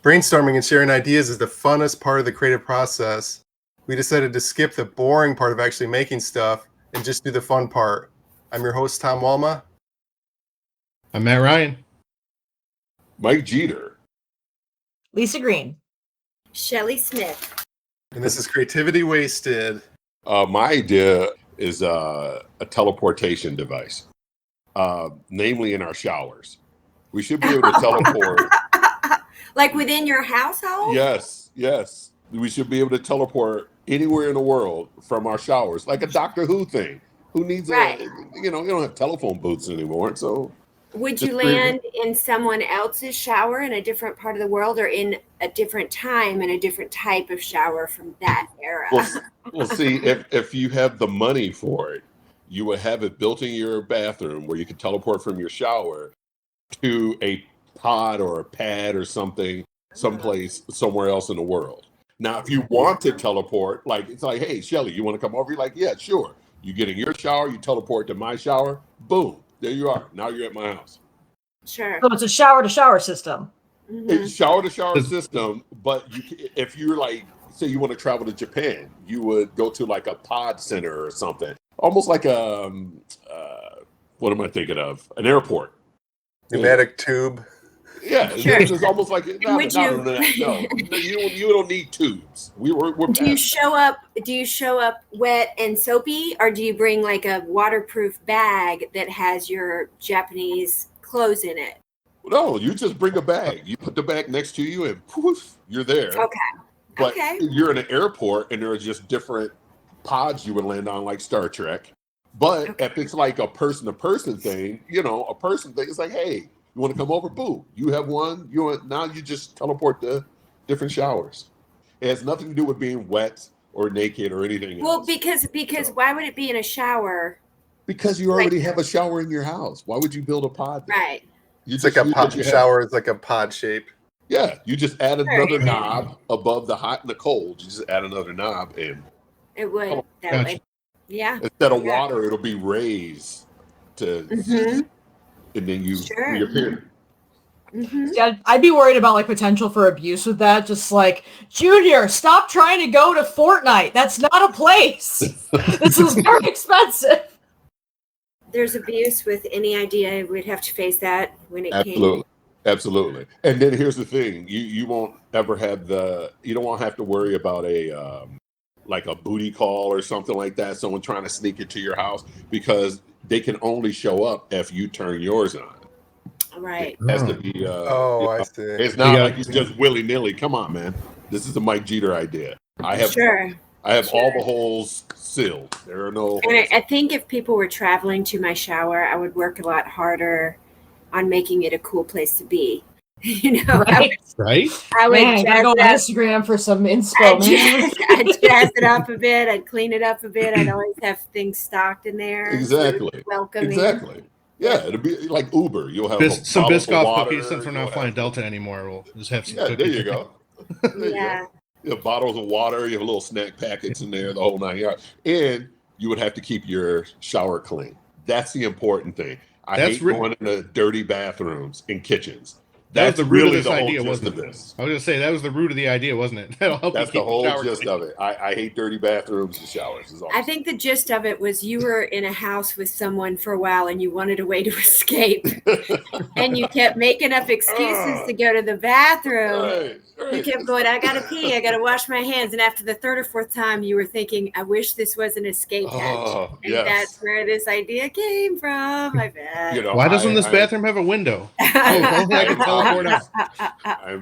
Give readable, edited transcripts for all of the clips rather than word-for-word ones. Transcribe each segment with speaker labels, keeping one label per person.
Speaker 1: Brainstorming and sharing ideas is the funnest part of the creative process. We decided to skip the boring part of actually making stuff and just do the fun part. I'm your host, Tom Walma.
Speaker 2: I'm Matt Ryan.
Speaker 3: Mike Jeter.
Speaker 4: Lisa Green.
Speaker 5: Shelly Smith.
Speaker 1: And this is Creativity Wasted.
Speaker 3: My idea is a teleportation device, namely in our showers. We should be able to teleport.
Speaker 5: Like within your household?
Speaker 3: Yes. We should be able to teleport anywhere in the world from our showers, like a Doctor Who thing. Who needs you don't have telephone booths anymore, so.
Speaker 5: Would you land in someone else's shower in a different part of the world, or in a different time in a different type of shower from that era?
Speaker 3: Well, see, if you have the money for it, you would have it built in your bathroom where you could teleport from your shower to a pod or a pad or something, someplace, somewhere else in the world. Now, if you want to teleport, it's like, hey, Shelly, you want to come over? You're like, yeah, sure. You get in your shower, you teleport to my shower, boom. There you are. Now you're at my house.
Speaker 5: Sure.
Speaker 4: So it's a shower-to-shower system.
Speaker 5: Mm-hmm.
Speaker 3: It's shower-to-shower system, but if you're say you want to travel to Japan, you would go to like a pod center or something. Almost like what am I thinking of? An airport.
Speaker 1: Pneumatic tube.
Speaker 3: Yeah,
Speaker 5: sure.
Speaker 3: It's almost like no, you don't need tubes.
Speaker 5: Do you show up wet and soapy, or do you bring like a waterproof bag that has your Japanese clothes in it?
Speaker 3: No, you just bring a bag. You put the bag next to you, and poof, you're there.
Speaker 5: Okay.
Speaker 3: But you're in an airport, and there are just different pods you would land on, like Star Trek. But if it's like a person-to-person thing, a person thing, it's like, hey. You want to come over? Boom. You have one. Now you just teleport to different showers. It has nothing to do with being wet or naked or anything else.
Speaker 5: Well, because why would it be in a shower?
Speaker 3: Because you already have a shower in your house. Why would you build a pod there?
Speaker 5: Right.
Speaker 1: It's like a pod shower. It's like a pod shape.
Speaker 3: Yeah. You just add another knob above the hot and the cold. You just add another knob and
Speaker 5: it would. That way. Yeah.
Speaker 3: Instead of water, it'll be raised to.
Speaker 5: Mm-hmm.
Speaker 3: And then you reappear.
Speaker 5: Mm-hmm.
Speaker 4: Yeah, I'd be worried about potential for abuse with that. Just like, Junior, stop trying to go to Fortnite. That's not a place. This is very expensive.
Speaker 5: There's abuse with any idea. We'd have to face that when it came.
Speaker 3: Absolutely. And then here's the thing: you won't ever have you don't want to have to worry about a booty call or something like that. Someone trying to sneak into your house, because they can only show up if you turn yours on.
Speaker 5: Right.
Speaker 3: It has to be.
Speaker 1: I see.
Speaker 3: It's not like it's just willy-nilly. Come on, man. This is a Mike Jeter idea. I have all the holes sealed. There are no.
Speaker 5: And I think if people were traveling to my shower, I would work a lot harder on making it a cool place to be.
Speaker 4: Right?
Speaker 5: I would
Speaker 4: go on Instagram for some inspo.
Speaker 5: I'd jazz it up a bit. I'd clean it up a bit. I'd always have things stocked in there.
Speaker 3: Exactly.
Speaker 5: Welcoming.
Speaker 3: Exactly. Yeah, it'll be like Uber. You'll have
Speaker 2: some Biscoff cookies since we're not flying Delta anymore. We'll just have some cookies.
Speaker 3: There you go. You have bottles of water. You have little snack packets in there, the whole 9 yards. And you would have to keep your shower clean. That's the important thing. I hate going into dirty bathrooms and kitchens.
Speaker 2: That's the root of this idea,
Speaker 3: wasn't
Speaker 2: it? I was going to say, that was the root of the idea, wasn't it?
Speaker 3: That's the whole gist of it. I hate dirty bathrooms and showers.
Speaker 5: I think the gist of it was you were in a house with someone for a while and you wanted a way to escape. And you kept making up excuses to go to the bathroom.
Speaker 3: Right.
Speaker 5: You kept going, I got to pee, I got to wash my hands. And after the third or fourth time, you were thinking, I wish this was an escape hatch. And that's where this idea came from, I bet.
Speaker 2: Why doesn't this bathroom have a window?
Speaker 3: I'm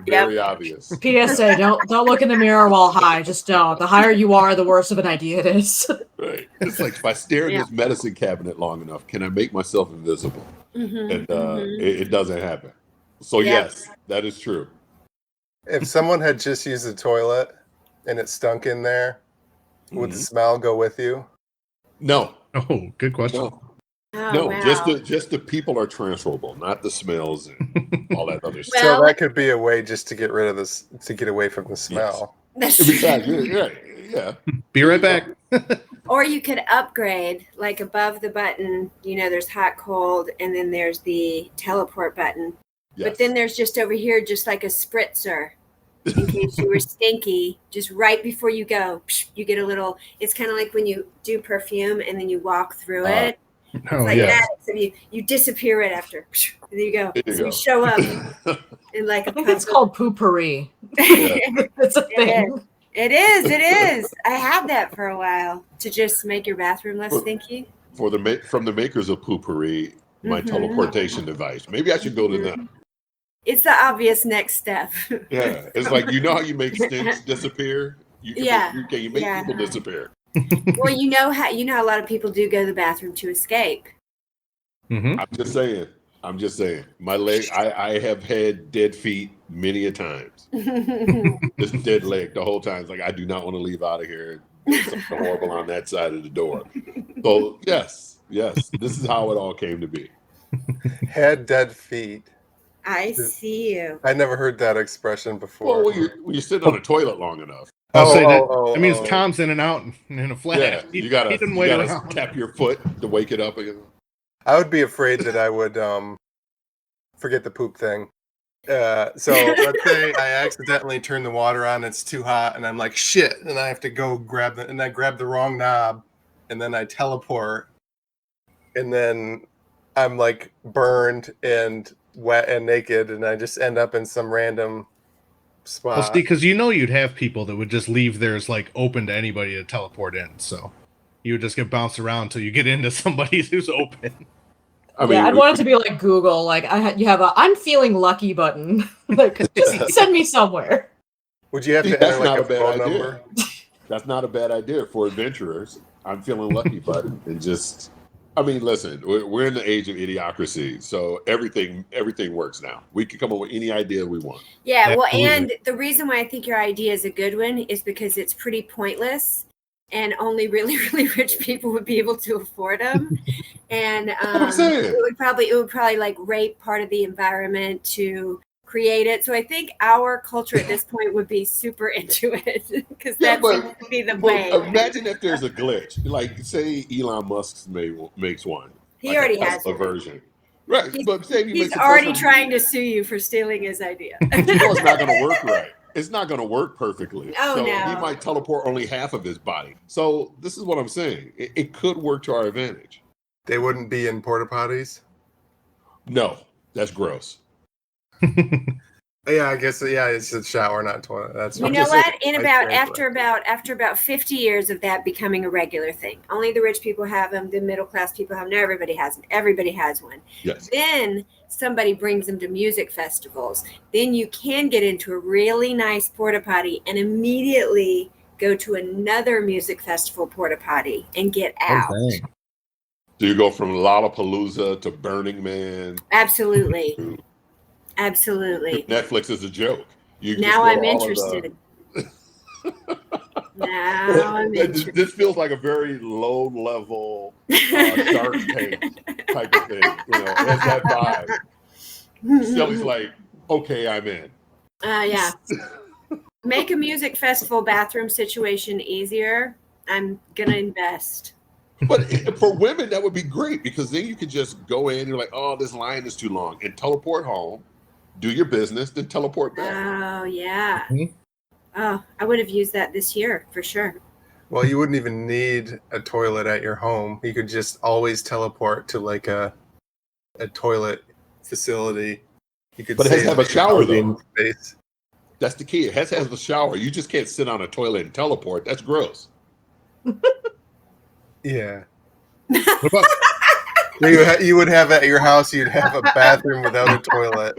Speaker 3: very obvious.
Speaker 4: PSA, don't look in the mirror while high. Just don't. The higher you are, the worse of an idea it is.
Speaker 3: Right. It's like, if I stare in this medicine cabinet long enough, can I make myself invisible?
Speaker 5: Mm-hmm.
Speaker 3: And it doesn't happen. So yes, that is true.
Speaker 1: If someone had just used the toilet and it stunk in there, would the smell go with you?
Speaker 3: No.
Speaker 2: Oh, good question.
Speaker 3: No, just the people are transferable, not the smells and all that other stuff.
Speaker 1: So that could be a way just to get rid of this, to get away from the smell.
Speaker 5: Yes.
Speaker 3: Besides, yeah.
Speaker 2: Be right back.
Speaker 5: Or you could upgrade, like above the button, there's hot, cold, and then there's the teleport button. Yes. But then there's just over here, just like a spritzer. in case you were stinky. Just right before you go, you get a little. It's kind of like when you do perfume and then you walk through it. It's like that. So you disappear right after. There you go. So you show up in like
Speaker 4: I think it's called poopery. It's a thing.
Speaker 5: It is. I had that for a while to just make your bathroom less stinky.
Speaker 3: From the makers of poopery, my teleportation device. Maybe I should go to them.
Speaker 5: It's the obvious next step.
Speaker 3: Yeah, it's like, you know how you make stinks disappear? You make people disappear.
Speaker 5: Well, you know how a lot of people do go to the bathroom to escape.
Speaker 3: I'm just saying. My leg, I have had dead feet many a times. Just dead leg the whole time. It's like, I do not want to leave out of here. There's something horrible on that side of the door. So yes, this is how it all came to be.
Speaker 1: Had dead feet.
Speaker 5: I see you.
Speaker 1: I never heard that expression before.
Speaker 3: Well, when you sit on a toilet long enough.
Speaker 2: I'll say that means Tom's in and out in a flash.
Speaker 3: Yeah, you gotta tap your foot to wake it up again.
Speaker 1: I would be afraid that I would forget the poop thing. So let's say I accidentally turn the water on, it's too hot, and I'm like, shit, and I have to go grab the wrong knob, and then I teleport, and then I'm like burned and wet and naked, and I just end up in some random spot.
Speaker 2: Well, see, because you'd have people that would just leave theirs like open to anybody to teleport in, so you would just get bounced around until you get into somebody who's open.
Speaker 4: I'd want it to be like Google, like you have a "I'm feeling lucky" button. Like, just send me somewhere.
Speaker 1: Would you have to enter like a phone number?
Speaker 3: That's not a bad idea for adventurers. I'm feeling lucky button, and just. I mean, listen, we're in the age of idiocracy, so everything works now. We can come up with any idea we want.
Speaker 5: Yeah, well, and the reason why I think your idea is a good one is because it's pretty pointless, and only really, really rich people would be able to afford them. And it would probably like rape part of the environment to create it. So I think our culture at this point would be super into it because that would be the way.
Speaker 3: Imagine if there's a glitch, like say Elon Musk makes one.
Speaker 5: He already has
Speaker 3: a version, right? But say
Speaker 5: he's already trying to sue you for stealing his idea.
Speaker 3: It's not going to work right. It's not going to work perfectly.
Speaker 5: Oh,
Speaker 3: so
Speaker 5: no.
Speaker 3: He might teleport only half of his body. So this is what I'm saying. It could work to our advantage.
Speaker 1: They wouldn't be in porta potties?
Speaker 3: No, that's gross.
Speaker 1: Yeah, I guess it's a shower, not toilet. That's
Speaker 5: you know what? After about 50 years of that becoming a regular thing, only the rich people have them. The middle class people have them. No, everybody has them. Everybody has one.
Speaker 3: Yes.
Speaker 5: Then somebody brings them to music festivals. Then you can get into a really nice porta potty and immediately go to another music festival porta potty and get out.
Speaker 2: Okay.
Speaker 3: Do you go from Lollapalooza to Burning Man?
Speaker 5: Absolutely. Absolutely.
Speaker 3: Netflix is a joke.
Speaker 5: Now I'm interested. Now I'm interested.
Speaker 3: This feels like a very low level Shark Tank type of thing. It has that vibe. Shelly's like, okay, I'm in.
Speaker 5: Yeah. Make a music festival bathroom situation easier. I'm gonna invest.
Speaker 3: But for women, that would be great because then you could just go in and you're like, oh, this line is too long, and teleport home, do your business, then teleport back.
Speaker 5: Oh, yeah.
Speaker 2: Mm-hmm.
Speaker 5: Oh, I would have used that this year for sure.
Speaker 1: Well, you wouldn't even need a toilet at your home. You could just always teleport to like a toilet facility. You could,
Speaker 3: but it has to have a shower though.
Speaker 1: Space.
Speaker 3: That's the key. It has to have a shower. You just can't sit on a toilet and teleport. That's gross.
Speaker 1: Yeah.
Speaker 2: What about
Speaker 1: you would have at your house. You'd have a bathroom without a toilet.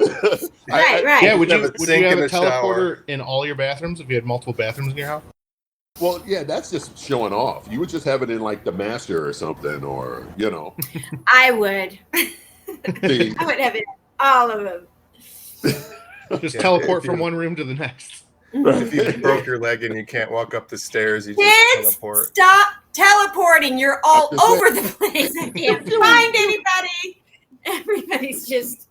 Speaker 5: Right.
Speaker 2: Yeah, would you have a
Speaker 1: teleporter
Speaker 2: shower in all your bathrooms if you had multiple bathrooms in your house?
Speaker 3: Well, yeah, that's just showing off. You would just have it in like the master or something, or
Speaker 5: I would. I would have it all of them.
Speaker 2: Just teleport from one room to the next.
Speaker 1: If you broke your leg and you can't walk up the stairs, you
Speaker 5: Kids,
Speaker 1: just teleport.
Speaker 5: Stop teleporting. You're all over the place. I can't find anybody. Everybody's just,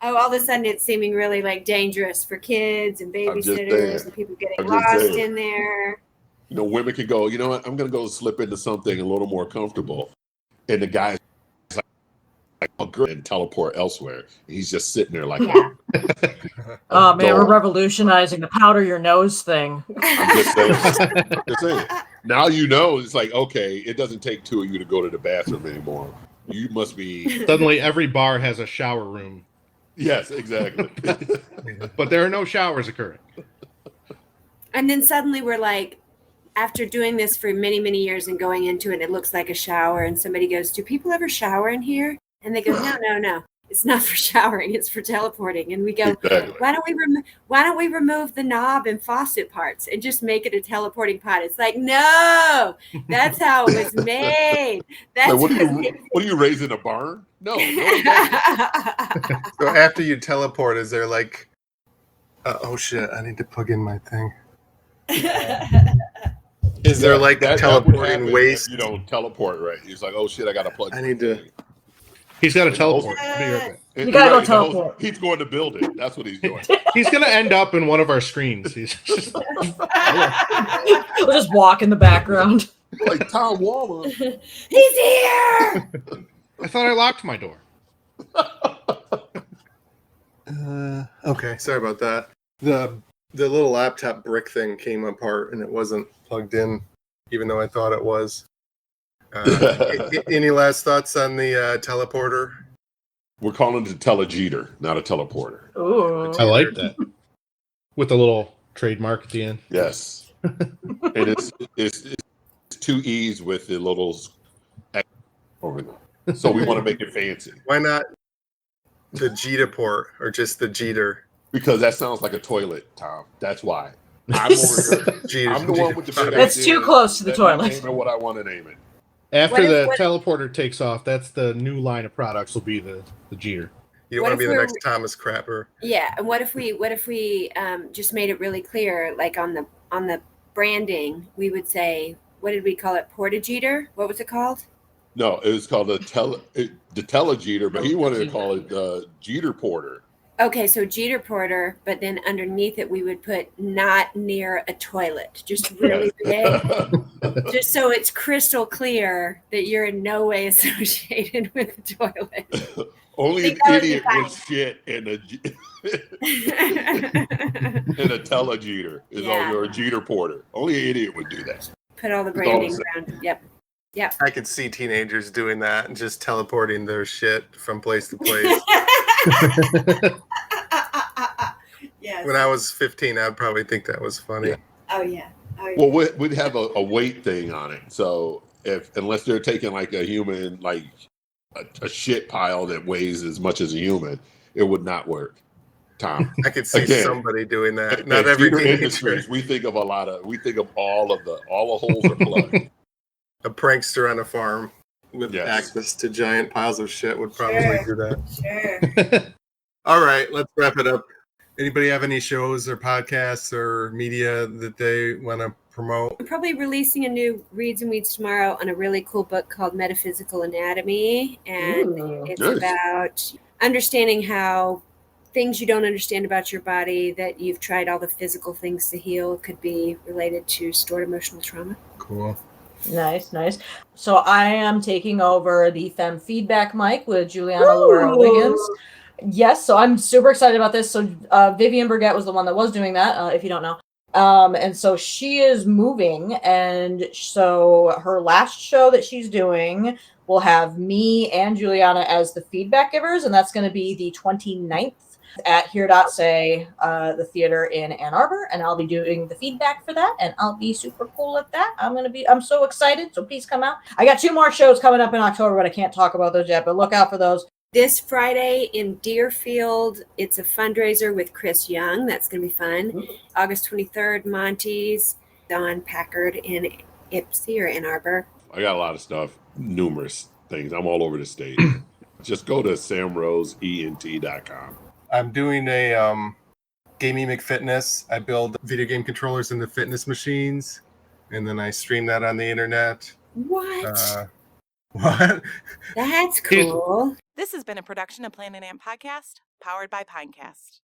Speaker 5: all of a sudden it's seeming really like dangerous for kids and babysitters and people getting lost in there.
Speaker 3: Women can go, you know what, I'm going to go slip into something a little more comfortable. And the guy's like, a girl and teleport elsewhere. He's just sitting there like,
Speaker 4: Oh man, we're
Speaker 3: dog.
Speaker 4: revolutionizing the powder your nose thing.
Speaker 3: I'm just saying. Just saying. Now you know, it's like, okay, it doesn't take two of you to go to the bathroom anymore. You must be.
Speaker 2: Suddenly, every bar has a shower room.
Speaker 3: Yes, exactly.
Speaker 2: But there are no showers occurring.
Speaker 5: And then suddenly we're like, after doing this for many, many years and going into it, it looks like a shower. And somebody goes, do people ever shower in here? And they go, no. It's not for showering. It's for teleporting. And we go,
Speaker 3: Exactly.
Speaker 5: why don't we remove the knob and faucet parts and just make it a teleporting pot? It's like, no, that's how it was made. That's
Speaker 3: Like, what are you raising a barn? No.
Speaker 1: So after you teleport, is there like, oh shit, I need to plug in my thing. Is there like
Speaker 3: that would
Speaker 1: teleporting
Speaker 3: happen
Speaker 1: waste?
Speaker 3: if you don't teleport, right? He's like, oh shit, I gotta plug.
Speaker 1: I need to.
Speaker 2: He's got to teleport.
Speaker 4: You gotta go teleport.
Speaker 3: He's going to build it. That's what he's doing.
Speaker 2: He's going to end up in one of our screens. He's just...
Speaker 4: We'll just walk in the background.
Speaker 3: Like Tom Waller.
Speaker 5: He's here.
Speaker 2: I thought I locked my door.
Speaker 1: Okay, sorry about that. The little laptop brick thing came apart and it wasn't plugged in, even though I thought it was. Any last thoughts on the teleporter?
Speaker 3: We're calling it a TeleGeeter, not a teleporter.
Speaker 4: Ooh.
Speaker 2: I like that. With a little trademark at the end.
Speaker 3: Yes. And it's two E's with the little X over there. So we want to make it fancy.
Speaker 1: Why not the Jeter port or just the Jeter?
Speaker 3: Because that sounds like a toilet, Tom. That's why. I'm over here. I'm the one with the big
Speaker 4: It's
Speaker 3: idea.
Speaker 4: too close to the
Speaker 3: Let me
Speaker 4: toilet.
Speaker 3: Name it what I want to name it.
Speaker 2: After the teleporter takes off, that's the new line of products will be the Jeter.
Speaker 1: You don't want to be the next Thomas Crapper.
Speaker 5: Yeah, and what if we just made it really clear, like on the branding, we would say, what did we call it? Portageeter? What was it called?
Speaker 3: No, it was called the TeleGeeter, but he wanted to call it the Jeter Porter.
Speaker 5: Okay, so Jeter Porter, but then underneath it we would put not near a toilet, just really big, just so it's crystal clear that you're in no way associated with the toilet.
Speaker 3: Only an idiot would shit in a TeleGeeter or a Jeter Porter. Only an idiot would do that.
Speaker 5: Put all the branding around. Yep.
Speaker 1: I could see teenagers doing that and just teleporting their shit from place to place.
Speaker 5: Yes.
Speaker 1: When I was 15, I'd probably think that was funny.
Speaker 3: Yeah.
Speaker 5: Oh yeah.
Speaker 3: Well, we'd have a weight thing on it. So unless they're taking like a human, like a shit pile that weighs as much as a human, it would not work. Tom,
Speaker 1: I could see somebody doing that. Not
Speaker 3: at
Speaker 1: every
Speaker 3: Jeter
Speaker 1: teenager.
Speaker 3: Industries, we think of all the holes are plugged.
Speaker 1: A prankster on a farm with access to giant piles of shit would probably do that.
Speaker 5: Sure.
Speaker 1: All right, let's wrap it up. Anybody have any shows or podcasts or media that they want to promote?
Speaker 5: I'm probably releasing a new Reads and Weeds tomorrow on a really cool book called Metaphysical Anatomy. And it's about understanding how things you don't understand about your body that you've tried all the physical things to heal could be related to stored emotional trauma.
Speaker 1: Cool.
Speaker 4: Nice. So I am taking over the Femme Feedback mic with Juliana Laura Wiggins. Yes, so I'm super excited about this. So Vivian Burgett was the one that was doing that, if you don't know. And so she is moving, and so her last show that she's doing will have me and Juliana as the feedback givers, and that's going to be the 29th at Hear.Say, the theater in Ann Arbor, and I'll be doing the feedback for that, and I'll be super cool at that. I'm so excited, so please come out. I got 2 more shows coming up in October, but I can't talk about those yet, but look out for those.
Speaker 5: This Friday in Deerfield, it's a fundraiser with Chris Young. That's going to be fun. Mm-hmm. August 23rd, Monty's, Don Packard in Ypsi or Ann Arbor.
Speaker 3: I got a lot of stuff, numerous things. I'm all over the state. Just go to samroseent.com.
Speaker 1: I'm doing a Gaming McFitness. I build video game controllers into fitness machines, and then I stream that on the internet.
Speaker 5: What?
Speaker 1: What?
Speaker 5: That's cool.
Speaker 6: This has been a production of Planet Amp Podcast, powered by Pinecast.